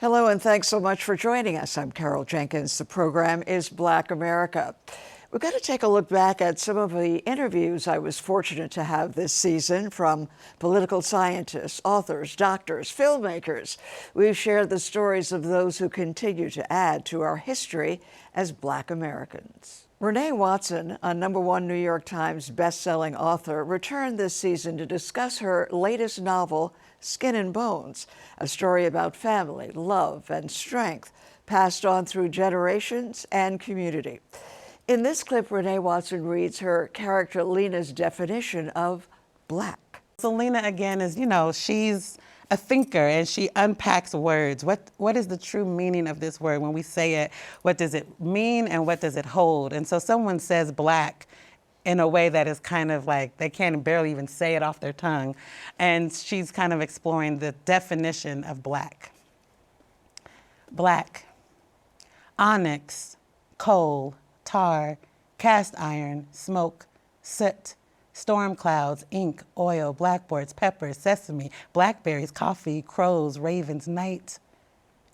Hello, and thanks so much for joining us. I'm Carol Jenkins. The program is Black America. We're going to take a look back at some of the interviews I was fortunate to have this season from political scientists, authors, doctors, filmmakers. We've shared the stories of those who continue to add to our history as Black Americans. Renée Watson, a #1 New York Times bestselling author, returned this season to discuss her latest novel, Skin and Bones, a story about family, love, and strength passed on through generations and community. In this clip, Renée Watson reads her character Lena's definition of Black. So Lena, again, is, she's a thinker and she unpacks words. What is the true meaning of this word? When we say it, what does it mean and what does it hold? And so someone says Black in a way that is kind of like they can't barely even say it off their tongue. And she's kind of exploring the definition of Black. Black, onyx, coal, tar, cast iron, smoke, soot, storm clouds, ink, oil, blackboards, peppers, sesame, blackberries, coffee, crows, ravens, night,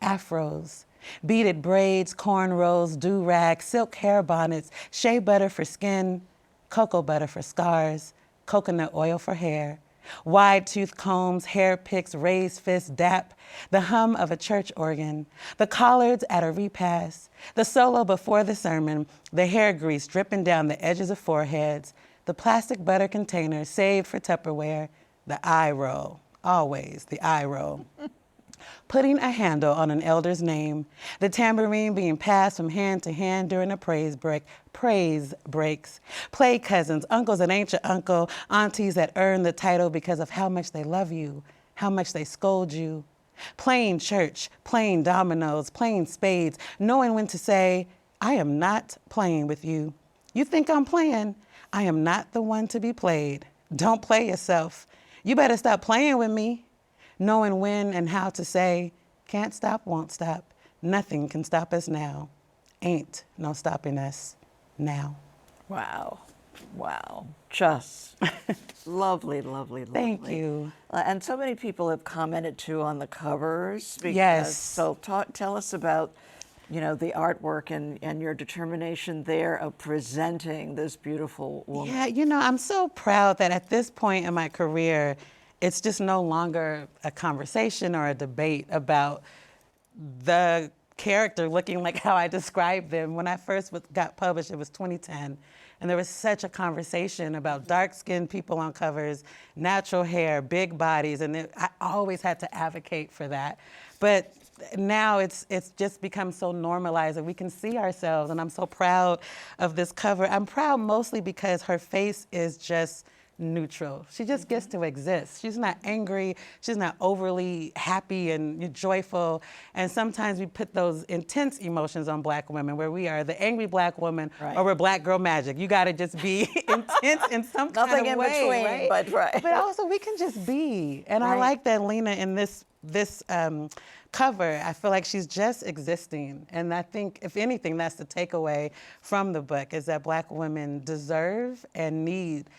afros, beaded braids, cornrows, do-rags, silk hair bonnets, shea butter for skin, cocoa butter for scars, coconut oil for hair, wide-toothed combs, hair picks, raised fists, dap, the hum of a church organ, the collards at a repast, the solo before the sermon, the hair grease dripping down the edges of foreheads, the plastic butter container saved for Tupperware, the eye roll, always the eye roll. Putting a handle on an elder's name, the tambourine being passed from hand to hand during a praise breaks, play cousins, uncles that ain't your uncle, aunties that earn the title because of how much they love you, how much they scold you, playing church, playing dominoes, playing spades, knowing when to say, I am not playing with you. You think I'm playing? I am not the one to be played. Don't play yourself. You better stop playing with me. Knowing when and how to say, can't stop, won't stop. Nothing can stop us now. Ain't no stopping us now. Wow. Wow. Just lovely, lovely, lovely. Thank you. And so many people have commented too on the covers. Yes. So tell us about, the artwork and your determination there of presenting this beautiful woman. Yeah, I'm so proud that at this point in my career, it's just no longer a conversation or a debate about the character looking like how I described them. When I first got published, it was 2010, and there was such a conversation about dark-skinned people on covers, natural hair, big bodies, and I always had to advocate for that. But now it's just become so normalized that we can see ourselves, and I'm so proud of this cover. I'm proud mostly because her face is just neutral. She just gets to exist. She's not angry. She's not overly happy and joyful. And sometimes we put those intense emotions on Black women where we are the angry Black woman, right, or we're Black girl magic. You got to just be intense in some kind of way. Nothing in between, right? But right. But also we can just be. And right. I like that Lena in this cover, I feel like she's just existing. And I think, if anything, that's the takeaway from the book, is that Black women deserve and need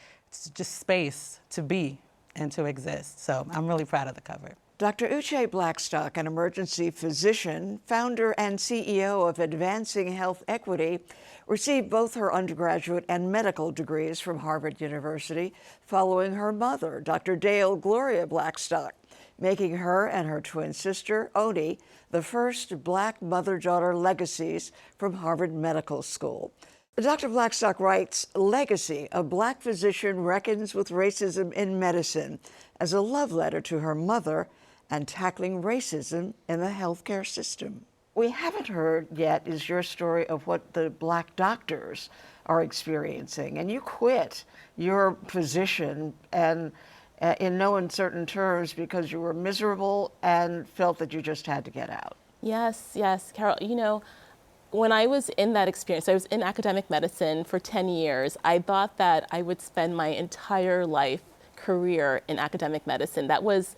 just space to be and to exist. So I'm really proud of the cover. Dr. Uché Blackstock, an emergency physician, founder and CEO of Advancing Health Equity, received both her undergraduate and medical degrees from Harvard University following her mother, Dr. Dale Gloria Blackstock, making her and her twin sister, Oni, the first Black mother-daughter legacies from Harvard Medical School. Dr. Blackstock writes, Legacy, a Black physician reckons with racism in medicine, as a love letter to her mother and tackling racism in the healthcare system. We haven't heard yet is your story of what the Black doctors are experiencing. And you quit your position and in no uncertain terms because you were miserable and felt that you just had to get out. Yes, Carol. When I was in that experience, I was in academic medicine for 10 years. I thought that I would spend my entire life career in academic medicine. That was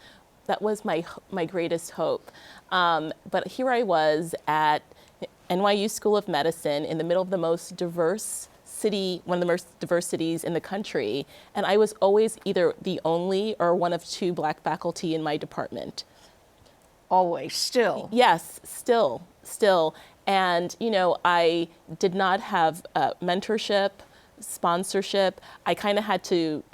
my greatest hope. But here I was at NYU School of Medicine in the middle of the most diverse city, one of the most diverse cities in the country, and I was always either the only or one of two Black faculty in my department. Always, still. Yes, still. And, you know, I did not have mentorship, sponsorship. I kind of had to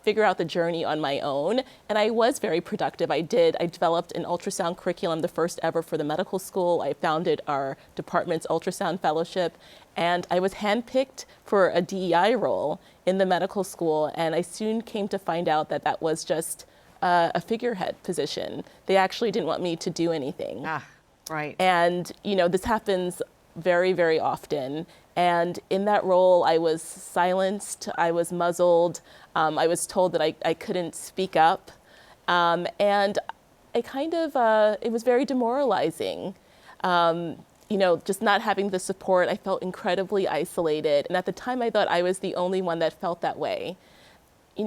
figure out the journey on my own. And I was very productive. I developed an ultrasound curriculum, the first ever for the medical school. I founded our department's ultrasound fellowship. And I was handpicked for a DEI role in the medical school. And I soon came to find out that that was just a figurehead position. They actually didn't want me to do anything. Right. And, you know, this happens very, very often. And in that role, I was silenced, I was muzzled, I was told that I couldn't speak up. And I kind of, it was very demoralizing. You know, just not having the support, I felt incredibly isolated. And at the time, I thought I was the only one that felt that way.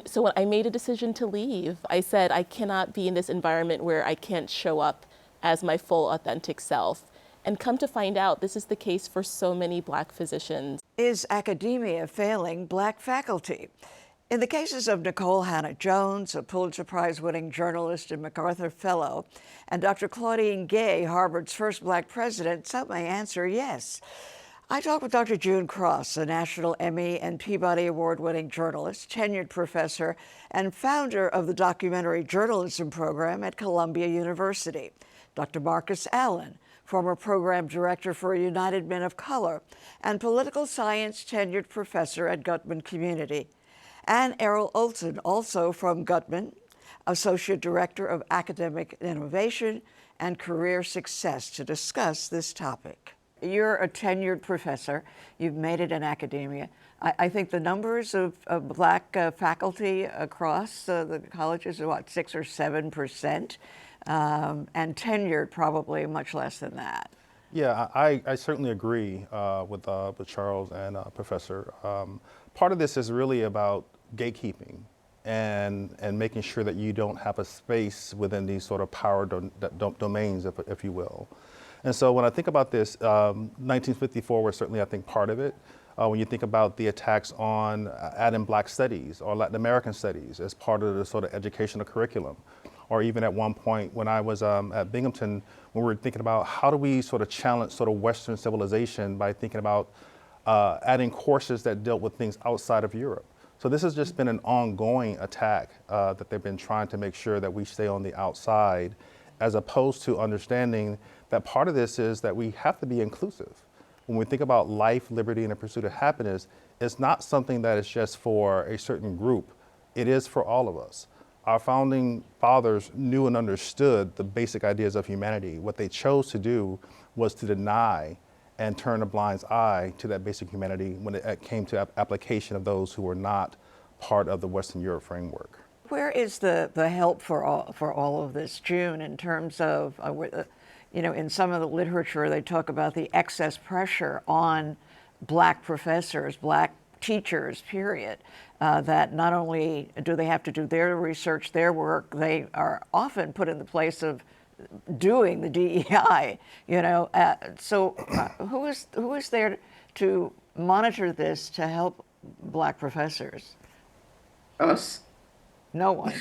So when I made a decision to leave, I said, I cannot be in this environment where I can't show up as my full authentic self. And come to find out, this is the case for so many Black physicians. Is academia failing Black faculty? In the cases of Nicole Hannah-Jones, a Pulitzer Prize-winning journalist and MacArthur Fellow, and Dr. Claudine Gay, Harvard's first Black president, some may answer yes. I talked with Dr. June Cross, a National Emmy and Peabody Award-winning journalist, tenured professor, and founder of the documentary journalism program at Columbia University. Dr. Marcus Allen, former program director for United Men of Color and political science tenured professor at Gutman Community. And Errol Olson, also from Gutman, associate director of academic innovation and career success, to discuss this topic. You're a tenured professor. You've made it in academia. I think the numbers of Black faculty across the colleges are, what, 6 or 7%, and tenured probably much less than that. Yeah, I certainly agree with Charles and Professor. Part of this is really about gatekeeping and making sure that you don't have a space within these sort of power domains, if you will. And so when I think about this, 1954 was certainly, I think, part of it. When you think about the attacks on adding Black studies or Latin American studies as part of the sort of educational curriculum, or even at one point when I was at Binghamton, when we were thinking about how do we sort of challenge sort of Western civilization by thinking about adding courses that dealt with things outside of Europe. So this has just been an ongoing attack that they've been trying to make sure that we stay on the outside, as opposed to understanding that part of this is that we have to be inclusive. When we think about life, liberty, and the pursuit of happiness, it's not something that is just for a certain group. It is for all of us. Our founding fathers knew and understood the basic ideas of humanity. What they chose to do was to deny and turn a blind eye to that basic humanity when it came to application of those who were not part of the Western Europe framework. Where is the help for all of this, June, in terms of, you know, in some of the literature they talk about the excess pressure on Black professors, Black teachers, period, that not only do they have to do their research, their work, they are often put in the place of doing the DEI, you know. So who is there to monitor this to help Black professors? Us. No one.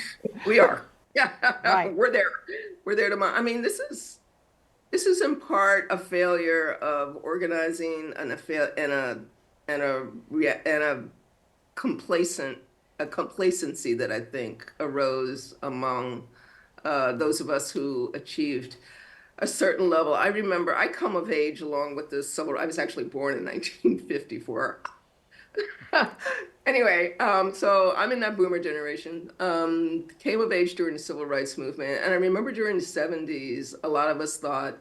We are. Yeah, Right. We're there. We're there to. I mean, this is in part a failure of organizing and a complacency that I think arose among those of us who achieved a certain level. I remember I come of age along with the civil. I was actually born in 1954. Anyway, so I'm in that boomer generation, came of age during the civil rights movement. And I remember during the 70s, a lot of us thought,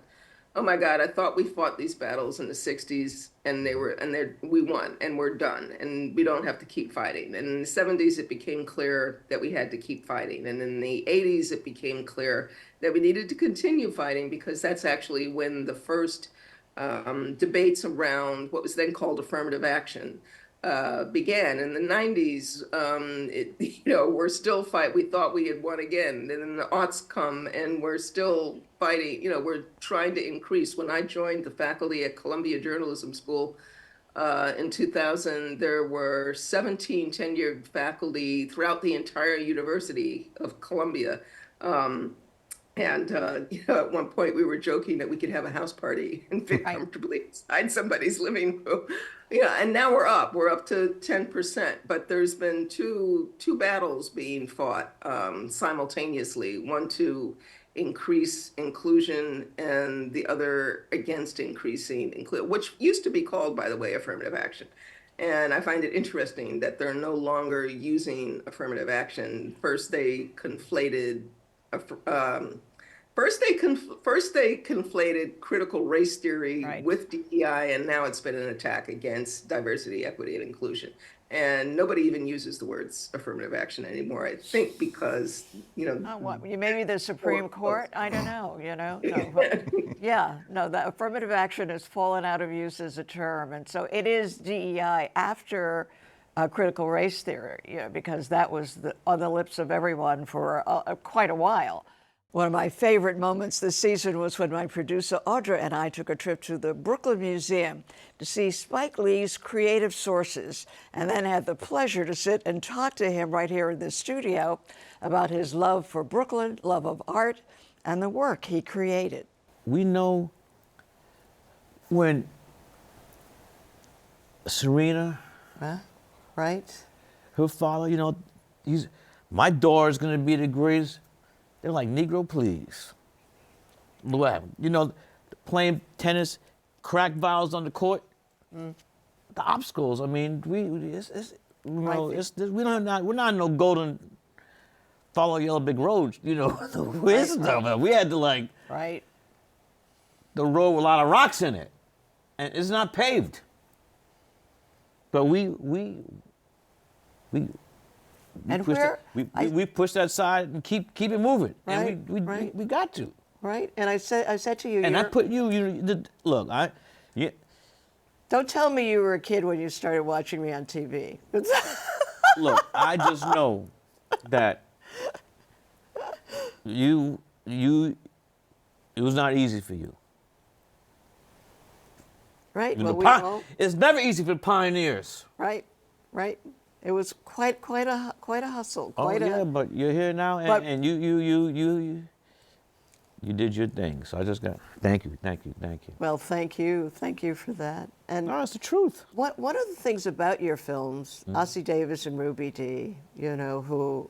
oh my God, I thought we fought these battles in the 60s and we won and we're done and we don't have to keep fighting. And in the 70s, it became clear that we had to keep fighting. And in the 80s, it became clear that we needed to continue fighting, because that's actually when the first debates around what was then called affirmative action began. In the 90s, we're still fighting. We thought we had won again. And then the aughts come and we're still fighting. We're trying to increase. When I joined the faculty at Columbia Journalism School in 2000, there were 17 tenured faculty throughout the entire University of Columbia. And at one point we were joking that we could have a house party and fit comfortably inside somebody's living room. And now we're up to 10%. But there's been two battles being fought simultaneously. One to increase inclusion, and the other against increasing inclusion, which used to be called, by the way, affirmative action. And I find it interesting that they're no longer using affirmative action. First, they conflated. First they conflated critical race theory with DEI, and now it's been an attack against diversity, equity, and inclusion. And nobody even uses the words affirmative action anymore, I think, because, maybe the Supreme Court? I don't know, No, but, the affirmative action has fallen out of use as a term. And so it is DEI after critical race theory, because that was on the lips of everyone for quite a while. One of my favorite moments this season was when my producer Audra and I took a trip to the Brooklyn Museum to see Spike Lee's creative sources, and then had the pleasure to sit and talk to him right here in the studio about his love for Brooklyn, love of art, and the work he created. We know when Serena, right? her father, my daughter's gonna be the greatest. They're like, Negro, please. What happened? Playing tennis, crack vials on the court. The obstacles. I mean, we're not no golden follow yellow brick road. The wisdom. We had to the road with a lot of rocks in it, and it's not paved. But we push that side and keep it moving. Right, and we got to. Right, and I said to you, and I put look. Don't tell me you were a kid when you started watching me on TV. Look, I just know that it was not easy for you. Right. It's never easy for pioneers. Right. It was quite a hustle. But you're here now, and you did your thing. So I just got thank you. Well, thank you for that. And no, it's the truth. One of the things about your films, Ossie Davis and Ruby Dee, who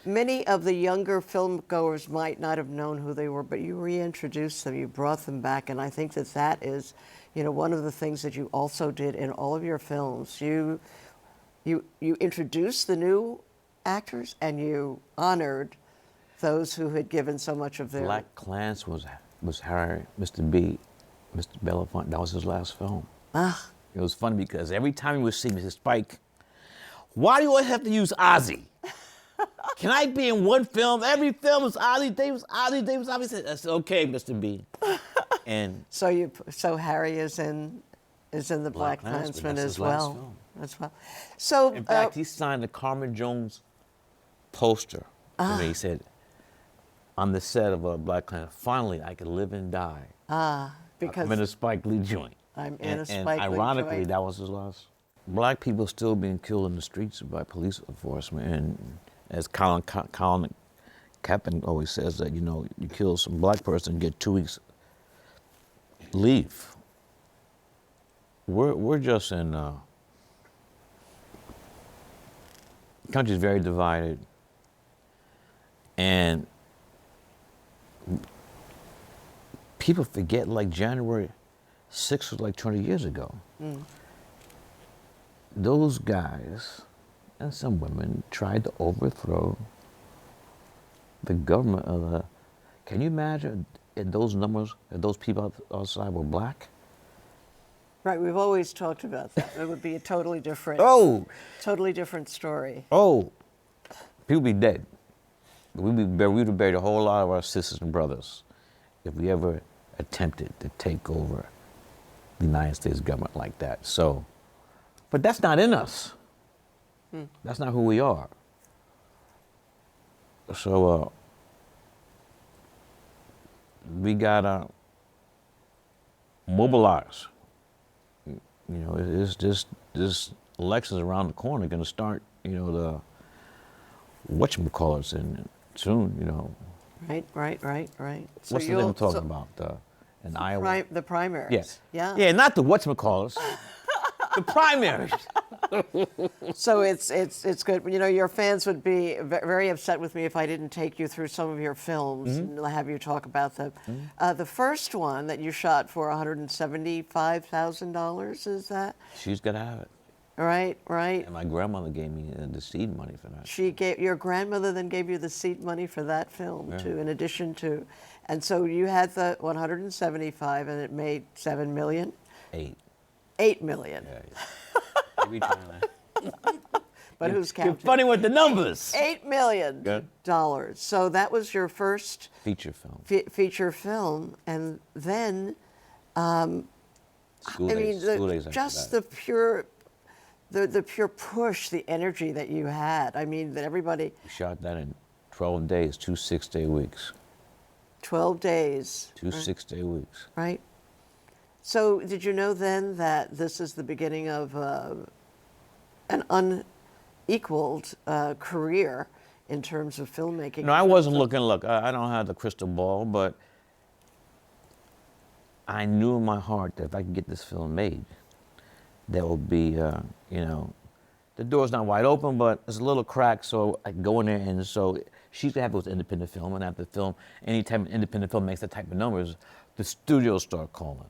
many of the younger film goers might not have known who they were, but you reintroduced them, you brought them back, and I think that is, one of the things that you also did in all of your films. You introduced the new actors, and you honored those who had given so much of their... Black Clans was Harry, Mr. B, Mr. Belafonte. That was his last film. It was funny because every time he would see Mr. Spike, why do you always have to use Ozzy? Can I be in one film? Every film is Ozzy Davis. I said, okay, Mr. B. And so Harry is in the Black Klansman as well. So in fact, he signed the Carmen Jones poster. He said, on the set of a Black Klansman, finally I could live and die. Because I'm in a Spike Lee joint. I'm in a Spike Lee joint. And ironically, joint. that was his last. Black people still being killed in the streets by police enforcement. And as Colin Kaepernick always says that, you kill some black person, get 2 weeks leave. We're just in, the country's very divided. And people forget January 6th was 20 years ago. Those guys and some women tried to overthrow the government of the... Can you imagine if those numbers, if those people outside were black? Right, we've always talked about that. It would be a totally different story. People would be dead. We would have buried a whole lot of our sisters and brothers if we ever attempted to take over the United States government like that. So, but that's not in us. That's not who we are. So we gotta mobilize. It's just this election's around the corner. Going to start, the whatchamacallits, and soon, Right. So What's the thing I'm talking about? In Iowa? The primaries. Yes. Yeah. Yeah, not the whatchamacallits. The primaries. So it's good. You know, your fans would be very upset with me if I didn't take you through some of your films and have you talk about them. The first one that you shot for $175,000, is that? She's got to have it. Right. And my grandmother gave me the seed money for that. Your grandmother then gave you the seed money for that film Yeah. too, in addition to, and so you had the 175 and it made 7 million? 8. 8 million. Yeah. We trying to- But who's counting? You're funny with the numbers. $8 million. Good. So that was your first Feature film. feature film, and then School I days. mean, School days after just that. the pure push, the energy that you had. I mean, that everybody. We shot that in 12 days, 2 6-day weeks. 12 days. 2 6-day weeks. Right. So did you know then that this is the beginning of an unequaled career in terms of filmmaking? No, I wasn't looking. Look, I don't have the crystal ball, but I knew in my heart that if I could get this film made, there would be, the door's not wide open, but it's a little crack, so I could go in there. And so she's happy with independent film, and after the film, any time independent film makes that type of numbers, the studios start calling.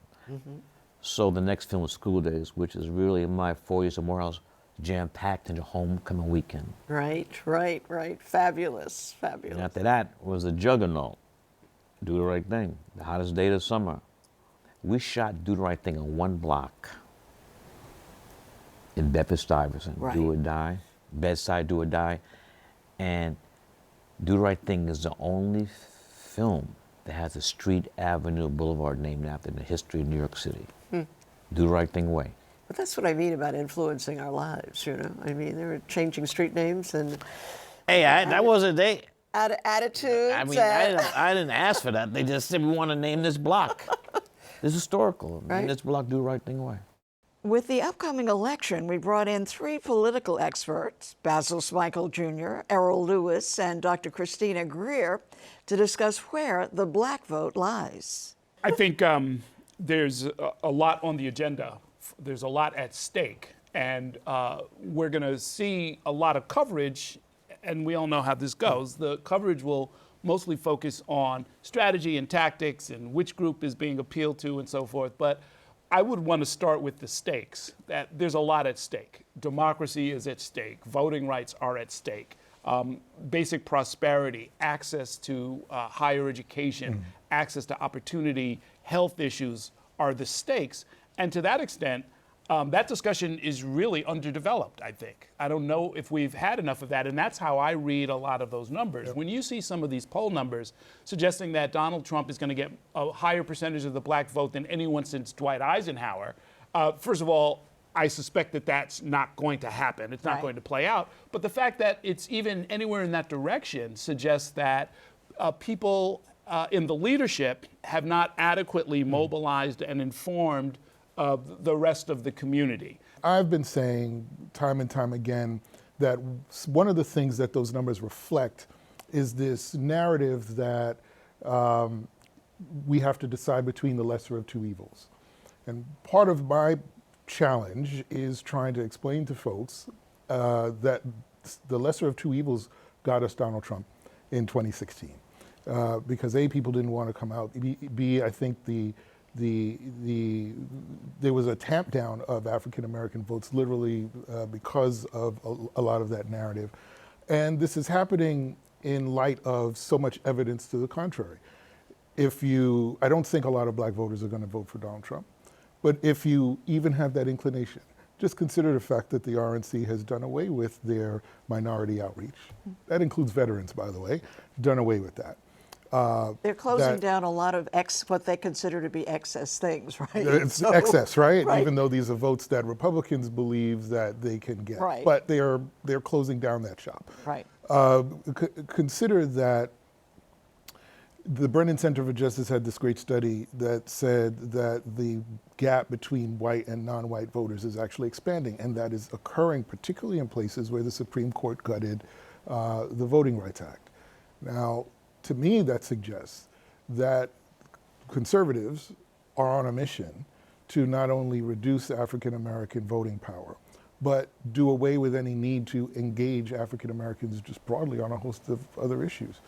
So the next film was School Days, which is really my 4 years of Morehouse jam-packed into homecoming weekend. Right. Fabulous. And after that was the juggernaut, Do the Right Thing, the hottest day of the summer. We shot Do the Right Thing on one block in Bedford-Stuyvesant, Right. Do or Die, Bedside Do or Die. And Do the Right Thing is the only film that has a street, avenue, boulevard named after in the history of New York City. Do the Right Thing way. But that's what I mean about influencing our lives, you know. I mean, they were changing street names and Hey, that wasn't they. attitudes. I mean, I didn't ask for that. They just said we want to name this block. This is historical. Right. Name this block Do the Right Thing way. With the upcoming election, we brought in 3 political experts, Basil Smikle Jr., Errol Lewis, and Dr. Christina Greer, to discuss where the black vote lies. I think there's a lot on the agenda. There's a lot at stake. And we're going to see a lot of coverage, and we all know how this goes. The coverage will mostly focus on strategy and tactics and which group is being appealed to and so forth. But I would want to start with the stakes, that there's a lot at stake. Democracy is at stake. Voting rights are at stake. Basic prosperity, access to higher education, access to opportunity, health issues are the stakes. And to that extent, that discussion is really underdeveloped, I think. I don't know if we've had enough of that, and that's how I read a lot of those numbers. Yep. When you see some of these poll numbers suggesting that Donald Trump is going to get a higher percentage of the black vote than anyone since Dwight Eisenhower, first of all, I suspect that that's not going to happen. It's not going to play out. But the fact that it's even anywhere in that direction suggests that people in the leadership have not adequately mobilized and informed the rest of the community. I've been saying time and time again that one of the things that those numbers reflect is this narrative that we have to decide between the lesser of two evils. And part of my challenge is trying to explain to folks that the lesser of two evils got us Donald Trump in 2016. Because A, people didn't want to come out. B, I think there was a tamp down of African American votes literally because of a lot of that narrative. And this is happening in light of so much evidence to the contrary. I don't think a lot of black voters are going to vote for Donald Trump, but if you even have that inclination, just consider the fact that the RNC has done away with their minority outreach. That includes veterans, by the way, done away with that. They're closing down a lot of what they consider to be excess things, right? It's excess, right? Even though these are votes that Republicans believe that they can get. Right. But they're closing down that shop. Right. Consider that the Brennan Center for Justice had this great study that said that the gap between white and non-white voters is actually expanding, and that is occurring particularly in places where the Supreme Court gutted the Voting Rights Act. Now, to me, that suggests that conservatives are on a mission to not only reduce African American voting power, but do away with any need to engage African Americans just broadly on a host of other issues.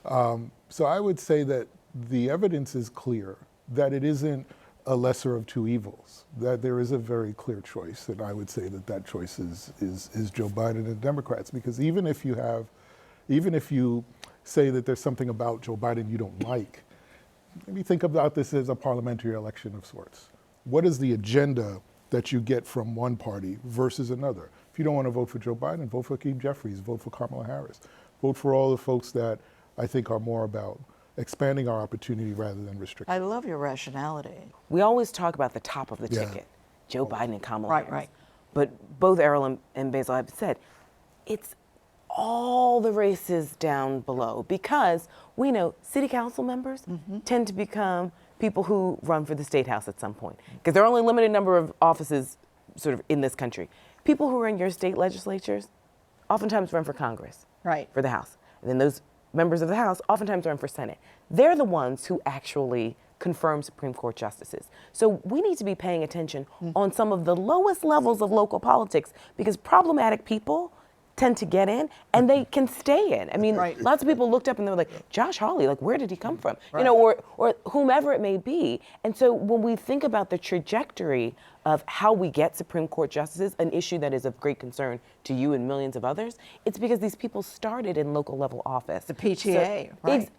So I would say that the evidence is clear that it isn't a lesser of two evils, that there is a very clear choice, and I would say that that choice is Joe Biden and the Democrats, because even if you say that there's something about Joe Biden you don't like, maybe think about this as a parliamentary election of sorts. What is the agenda that you get from one party versus another? If you don't want to vote for Joe Biden, vote for Hakeem Jeffries, vote for Kamala Harris, vote for all the folks that I think are more about expanding our opportunity rather than restricting. I love your rationality. We always talk about the top of the Yeah. ticket, Joe Biden and Kamala Right, Harris. right. But both Errol and Basil have said, it's all the races down below, because we know city council members tend to become people who run for the state house at some point, because there are only a limited number of offices sort of in this country. People who are in your state legislatures oftentimes run for Congress, Right. for the House. And then those members of the House oftentimes run for Senate. They're the ones who actually confirm Supreme Court justices. So we need to be paying attention on some of the lowest levels of local politics, because problematic people tend to get in and they can stay in. I mean, Right. lots of people looked up and they were like, Josh Hawley, like, where did he come from? You know, or whomever it may be. And so when we think about the trajectory of how we get Supreme Court justices, an issue that is of great concern to you and millions of others, it's because these people started in local level office. The PTA, right.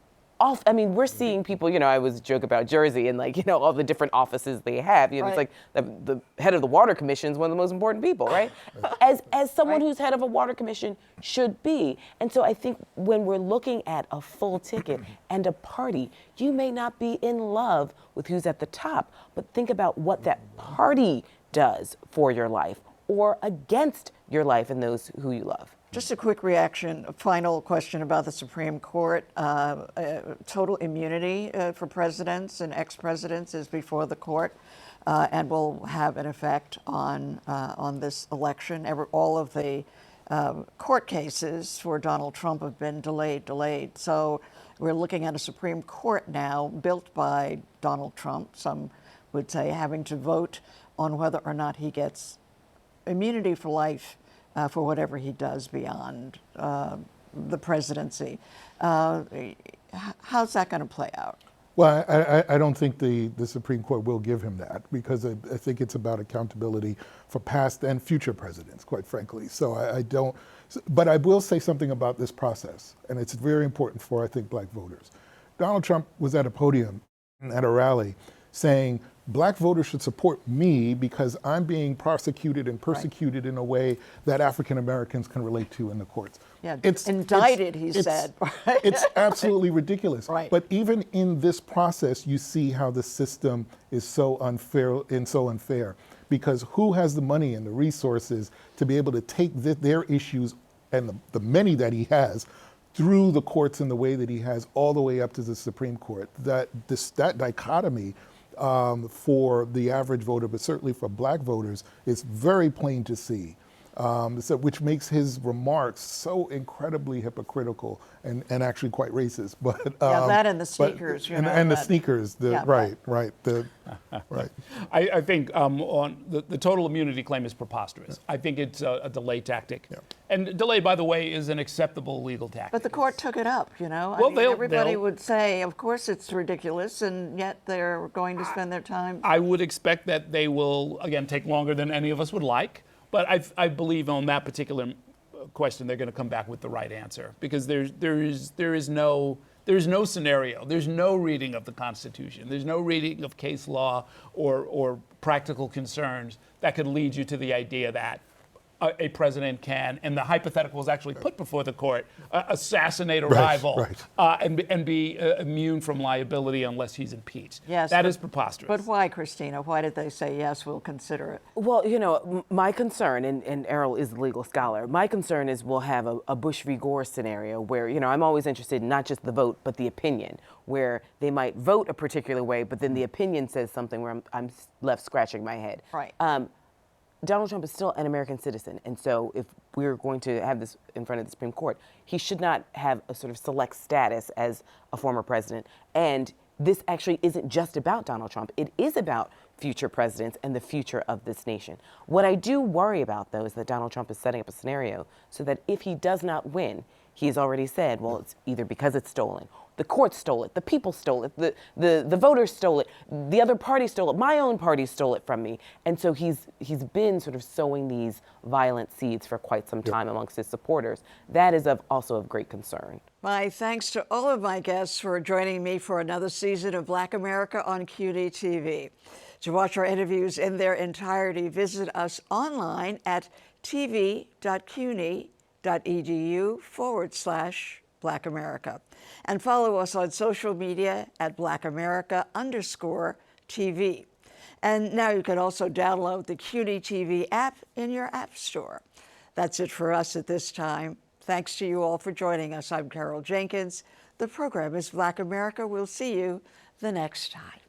I mean, we're seeing people, you know, I was joke about Jersey and, like, you know, all the different offices they have. You know, Right. it's like the head of the water commission is one of the most important people, right? As someone who's head of a water commission should be. And so I think when we're looking at a full ticket and a party, you may not be in love with who's at the top, but think about what that party does for your life or against your life and those who you love. Just a quick reaction, a final question about the Supreme Court. Total immunity for presidents and ex-presidents is before the court and will have an effect on this election. All of the court cases for Donald Trump have been delayed. So we're looking at a Supreme Court now built by Donald Trump, some would say having to vote on whether or not he gets immunity for life for whatever he does beyond the presidency. How's that going to play out? Well, I don't think the Supreme Court will give him that, because I think it's about accountability for past and future presidents, quite frankly. So I don't, but I will say something about this process, and it's very important for, I think, black voters. Donald Trump was at a podium at a rally saying, black voters should support me because I'm being prosecuted and persecuted in a way that African Americans can relate to in the courts. Yeah, indicted, he said. It's absolutely ridiculous. Right. But even in this process, you see how the system is so unfair, because who has the money and the resources to be able to take their issues and the many that he has through the courts in the way that he has, all the way up to the Supreme Court? That dichotomy for the average voter, but certainly for black voters, is very plain to see. Which makes his remarks so incredibly hypocritical and actually quite racist. But that and the sneakers, the sneakers, right. I think on the total immunity claim is preposterous. I think it's a delay tactic. Yeah. And delay, by the way, is an acceptable legal tactic. But the court took it up, you know? Well, everybody would say, of course it's ridiculous, and yet they're going to spend their time. I would expect that they will, again, take longer than any of us would like. But I believe on that particular question, they're going to come back with the right answer, because there is no scenario, there's no reading of the Constitution, there's no reading of case law or practical concerns that could lead you to the idea that a president can, and the hypothetical is actually put before the court, assassinate a rival and be immune from liability unless he's impeached. Yes, that is preposterous. But why, Christina? Why did they say, yes, we'll consider it? Well, you know, my concern, and Errol is the legal scholar, my concern is we'll have a Bush v. Gore scenario where, you know, I'm always interested in not just the vote, but the opinion, where they might vote a particular way, but then the opinion says something where I'm left scratching my head. Right. Donald Trump is still an American citizen. And so if we're going to have this in front of the Supreme Court, he should not have a sort of select status as a former president. And this actually isn't just about Donald Trump. It is about future presidents and the future of this nation. What I do worry about, though, is that Donald Trump is setting up a scenario so that if he does not win, he's already said, well, it's either because it's stolen, the courts stole it, the people stole it, the voters stole it, the other party stole it, my own party stole it from me. And so he's been sort of sowing these violent seeds for quite some time amongst his supporters. That is also of great concern. My thanks to all of my guests for joining me for another season of Black America on CUNY TV. To watch our interviews in their entirety, visit us online at tv.cuny.edu/Black America. And follow us on social media at BlackAmerica_TV. And now you can also download the CUNY TV app in your app store. That's it for us at this time. Thanks to you all for joining us. I'm Carol Jenkins. The program is Black America. We'll see you the next time.